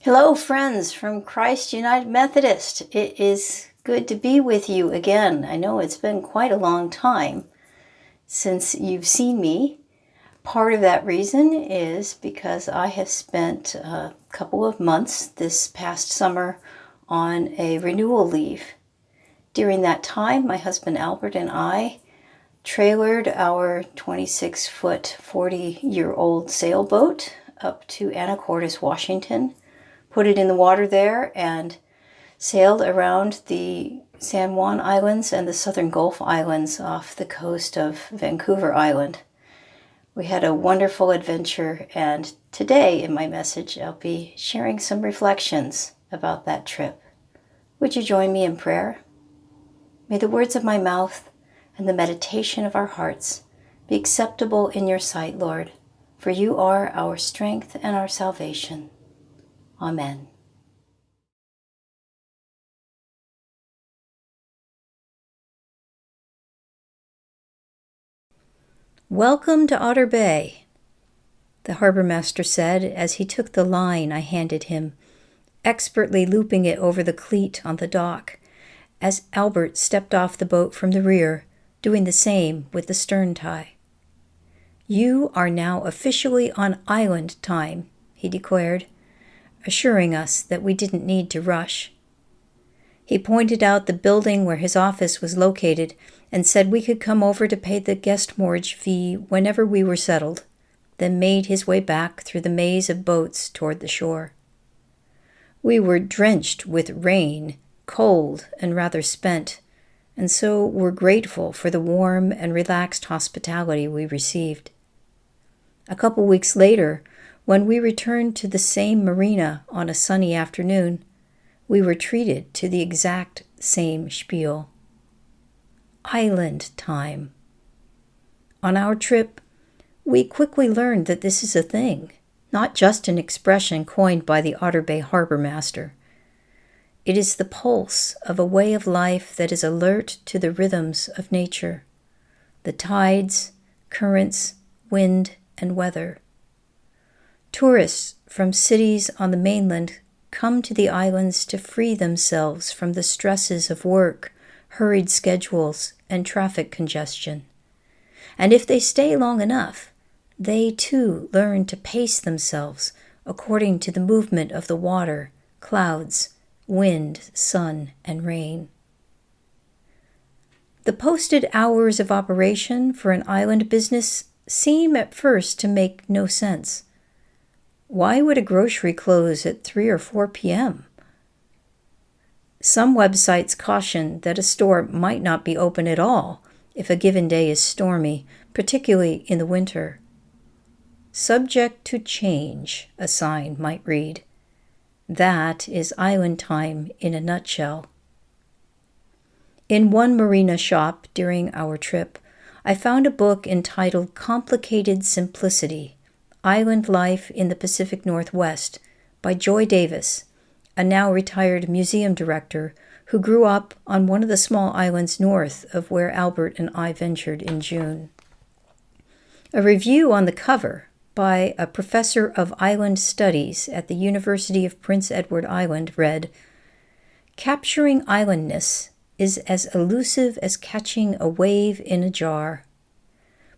Hello, friends from Christ United Methodist. It is good to be with you again. I know it's been quite a long time since you've seen me. Part of that reason is because I have spent a couple of months this past summer on a renewal leave. During that time, my husband Albert and I trailered our 26-foot, 40-year-old sailboat up to Anacortes, Washington, put it in the water there, and sailed around the San Juan Islands and the Southern Gulf Islands off the coast of Vancouver Island. We had a wonderful adventure, and today in my message I'll be sharing some reflections about that trip. Would you join me in prayer? May the words of my mouth and the meditation of our hearts be acceptable in your sight, Lord, for you are our strength and our salvation. Amen. Welcome to Otter Bay, the harbor master said as he took the line I handed him, expertly looping it over the cleat on the dock, as Albert stepped off the boat from the rear, doing the same with the stern tie. You are now officially on island time, he declared, assuring us that we didn't need to rush. He pointed out the building where his office was located and said we could come over to pay the guest moorage fee whenever we were settled, then made his way back through the maze of boats toward the shore. We were drenched with rain, cold and rather spent, and so were grateful for the warm and relaxed hospitality we received. A couple weeks later, when we returned to the same marina on a sunny afternoon, we were treated to the exact same spiel. Island time. On our trip, we quickly learned that this is a thing, not just an expression coined by the Otter Bay harbor master. It is the pulse of a way of life that is alert to the rhythms of nature, the tides, currents, wind, and weather. Tourists from cities on the mainland come to the islands to free themselves from the stresses of work, hurried schedules, and traffic congestion. And if they stay long enough, they too learn to pace themselves according to the movement of the water, clouds, wind, sun, and rain. The posted hours of operation for an island business seem at first to make no sense. Why would a grocery close at 3 or 4 p.m.? Some websites caution that a store might not be open at all if a given day is stormy, particularly in the winter. Subject to change, a sign might read. That is island time in a nutshell. In one marina shop during our trip, I found a book entitled Complicated Simplicity, Island Life in the Pacific Northwest by Joy Davis, a now retired museum director who grew up on one of the small islands north of where Albert and I ventured in June. A review on the cover by a professor of island studies at the University of Prince Edward Island read, "Capturing islandness is as elusive as catching a wave in a jar.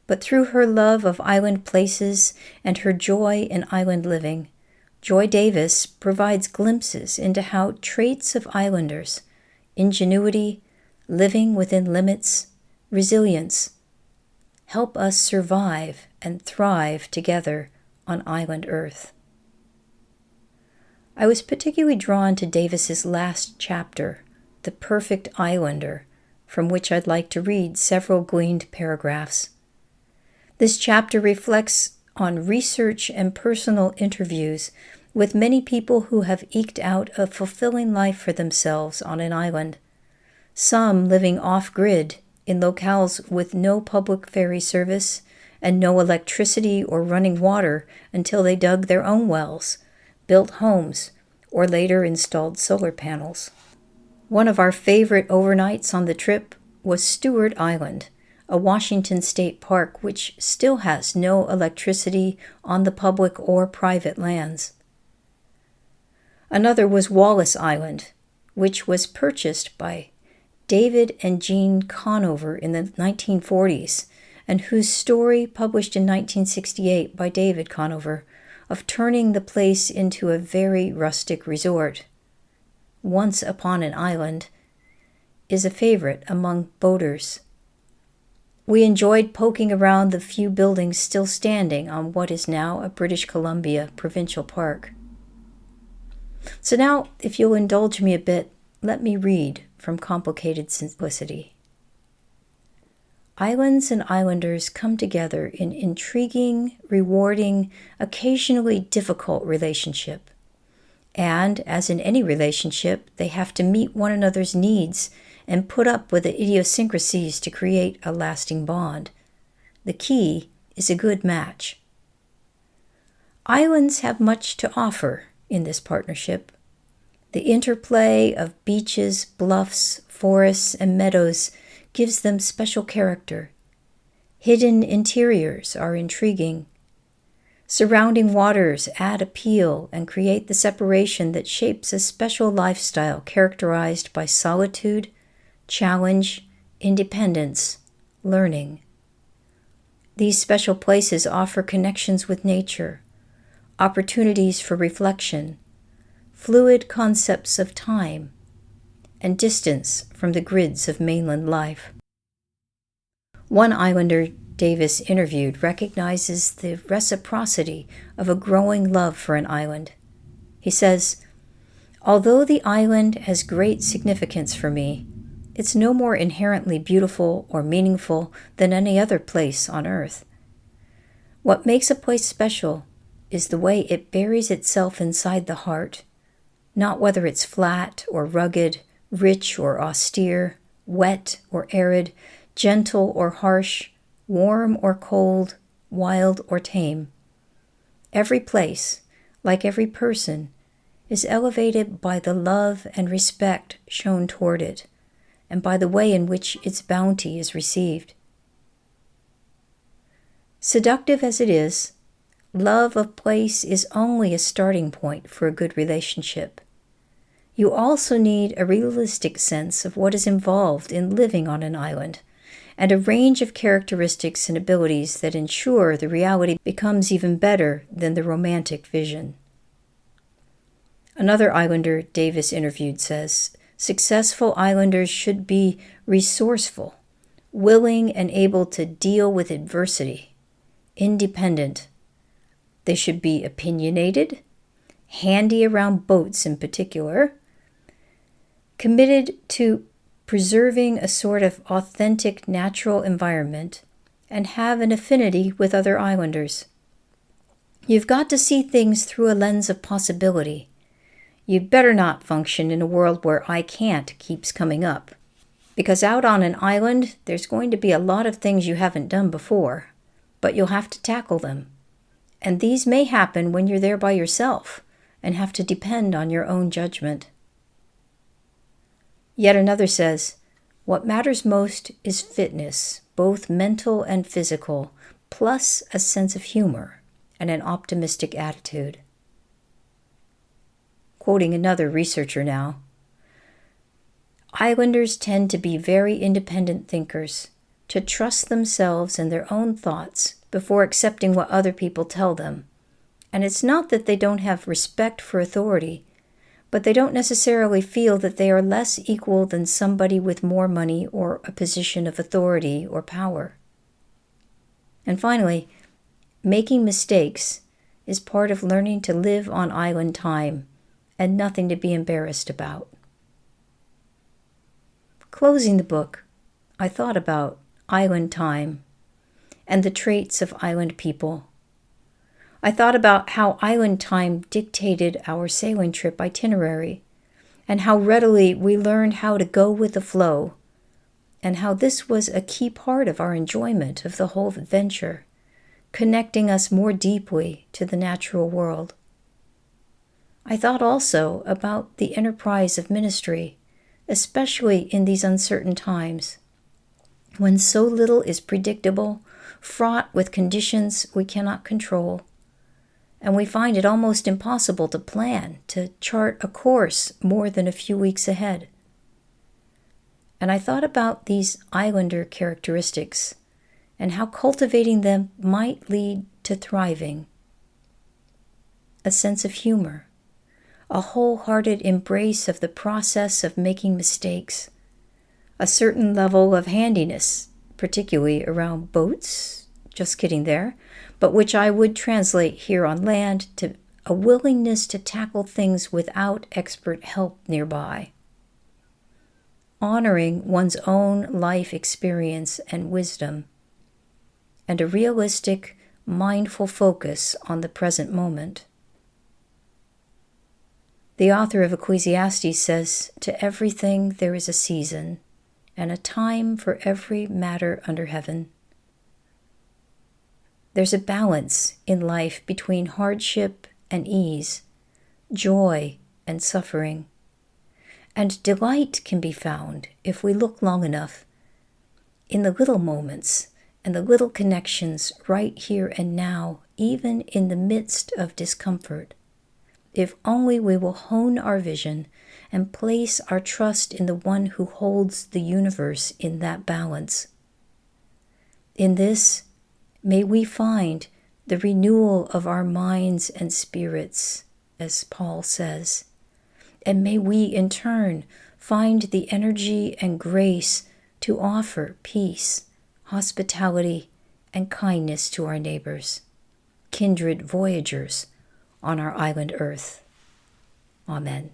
But through her love of island places and her joy in island living, Joy Davis provides glimpses into how traits of islanders, ingenuity, living within limits, resilience, help us survive and thrive together on island Earth." I was particularly drawn to Davis's last chapter, The Perfect Islander, from which I'd like to read several gleaned paragraphs. This chapter reflects on research and personal interviews with many people who have eked out a fulfilling life for themselves on an island, some living off-grid in locales with no public ferry service and no electricity or running water until they dug their own wells, built homes, or later installed solar panels. One of our favorite overnights on the trip was Stewart Island, a Washington state park which still has no electricity on the public or private lands. Another was Wallis Island, which was purchased by David and Jean Conover in the 1940s, and whose story, published in 1968 by David Conover, of turning the place into a very rustic resort, once upon an island, is a favorite among boaters. We enjoyed poking around the few buildings still standing on what is now a British Columbia provincial park. So now, if you'll indulge me a bit, let me read from Complicated Simplicity. Islands and islanders come together in intriguing, rewarding, occasionally difficult relationship. And, as in any relationship, they have to meet one another's needs and put up with the idiosyncrasies to create a lasting bond. The key is a good match. Islands have much to offer in this partnership. The interplay of beaches, bluffs, forests, and meadows gives them special character. Hidden interiors are intriguing. Surrounding waters add appeal and create the separation that shapes a special lifestyle characterized by solitude, challenge, independence, learning. These special places offer connections with nature, opportunities for reflection, fluid concepts of time, and distance from the grids of mainland life. One islander Davis interviewed recognizes the reciprocity of a growing love for an island. He says, "Although the island has great significance for me, it's no more inherently beautiful or meaningful than any other place on earth. What makes a place special is the way it buries itself inside the heart, not whether it's flat or rugged, rich or austere, wet or arid, gentle or harsh, warm or cold, wild or tame. Every place, like every person, is elevated by the love and respect shown toward it, and by the way in which its bounty is received. Seductive as it is, love of place is only a starting point for a good relationship. You also need a realistic sense of what is involved in living on an island, and a range of characteristics and abilities that ensure the reality becomes even better than the romantic vision." Another islander Davis interviewed says, "Successful islanders should be resourceful, willing and able to deal with adversity, independent. They should be opinionated, handy around boats in particular, committed to preserving a sort of authentic natural environment, and have an affinity with other islanders. You've got to see things through a lens of possibility. You'd better not function in a world where I can't keeps coming up. Because out on an island, there's going to be a lot of things you haven't done before, but you'll have to tackle them. And these may happen when you're there by yourself and have to depend on your own judgment." Yet another says, "What matters most is fitness, both mental and physical, plus a sense of humor and an optimistic attitude." Quoting another researcher now, "Islanders tend to be very independent thinkers, to trust themselves and their own thoughts before accepting what other people tell them. And it's not that they don't have respect for authority, but they don't necessarily feel that they are less equal than somebody with more money or a position of authority or power." And finally, making mistakes is part of learning to live on island time and nothing to be embarrassed about. Closing the book, I thought about island time and the traits of island people. I thought about how island time dictated our sailing trip itinerary, and how readily we learned how to go with the flow, and how this was a key part of our enjoyment of the whole adventure, connecting us more deeply to the natural world. I thought also about the enterprise of ministry, especially in these uncertain times, when so little is predictable, fraught with conditions we cannot control, and we find it almost impossible to plan, to chart a course more than a few weeks ahead. And I thought about these islander characteristics and how cultivating them might lead to thriving. A sense of humor, a wholehearted embrace of the process of making mistakes, a certain level of handiness, particularly around boats, just kidding there, but which I would translate here on land to a willingness to tackle things without expert help nearby. Honoring one's own life experience and wisdom, and a realistic, mindful focus on the present moment. The author of Ecclesiastes says, "To everything there is a season, and a time for every matter under heaven." There's a balance in life between hardship and ease, joy and suffering. And delight can be found, if we look long enough, in the little moments and the little connections right here and now, even in the midst of discomfort, if only we will hone our vision and place our trust in the one who holds the universe in that balance. In this, may we find the renewal of our minds and spirits, as Paul says, and may we in turn find the energy and grace to offer peace, hospitality, and kindness to our neighbors, kindred voyagers on our island earth. Amen.